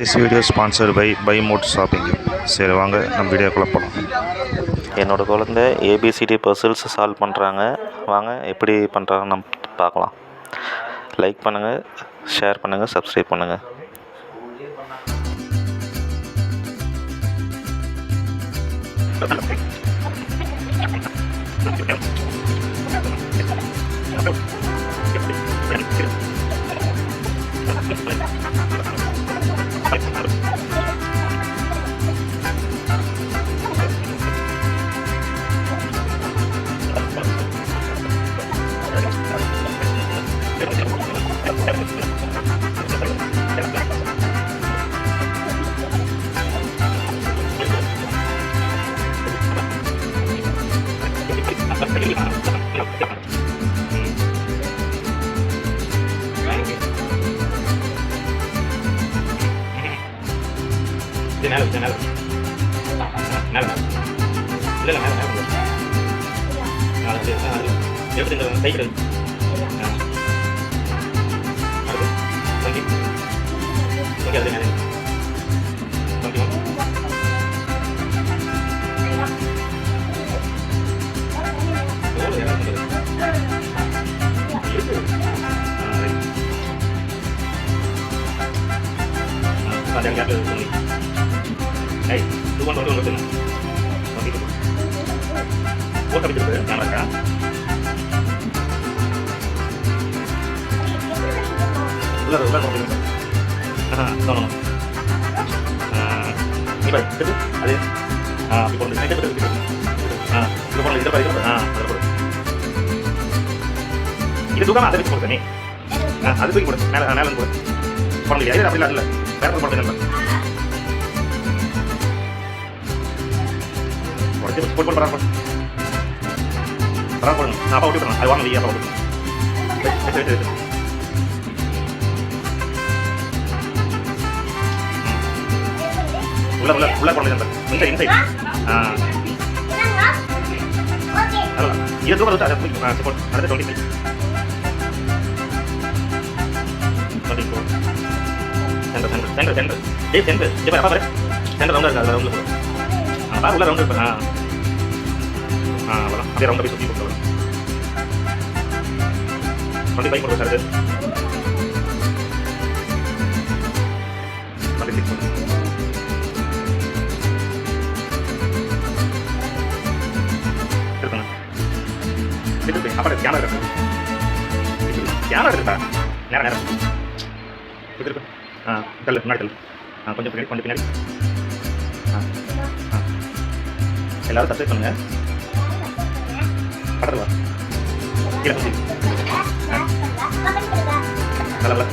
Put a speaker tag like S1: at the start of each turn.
S1: This video sponsored by mod shopping. சரி வாங்க நம்ம வீடியோக்குள்ளே போகலாம்.
S2: என்னோடய குழந்தை ஏபிசிடி பசில்ஸ் சால்வ் பண்ணுறாங்க. வாங்க எப்படி பண்ணுறாங்கன்னு நம்ம பார்க்கலாம். லைக் பண்ணுங்கள், ஷேர் பண்ணுங்கள், சப்ஸ்கிரைப் பண்ணுங்கள்.
S3: இது தூக்காம அதை வச்சு கொடுத்த நீ அது தூக்கி கொடு, மேலே மேலே கொடு பண்ணலையா? இல்லை அப்படி இல்லை, வேற பண்ணுறேன் போட்டு பரவாயில்ல போடுங்க. அப்பா விட்டு விட்டுறேன், அது வாங்க அப்பா விட்டு உள்ள உள்ள உள்ள போடுங்க. இன்சைட் இது தூக்கம் விட்டு அதை போட்டு அடுத்த 25 சென்டர் சென்டர் டேய் சென்டர் இப்போ அப்பா பாரு சென்டர் ரவுண்டாக இருக்குது, ரவுண்டில் போடு. பாரு உள்ள ரவுண்டு இருப்பேன். அவ்வளோ அப்படியே ரவுண்டை போய் சுற்றி கொடுத்து 25 கொடுக்கும் சார். 26 கொடுக்கும். இருக்குண்ணா இருக்கு அப்பா கேமரா இருக்கு, கேமரா இருக்குப்பா நேரம் நேரம் இது இருக்கு. கல் முன்னாடி கல் கொஞ்சம் பின்னாடி கொஞ்சம் பின்னாடி. எல்லாரும் சப்ஸ்கிரைப் பண்ணுங்க. பக்கத்தில் வா கீழே கொஞ்சம் நல்லா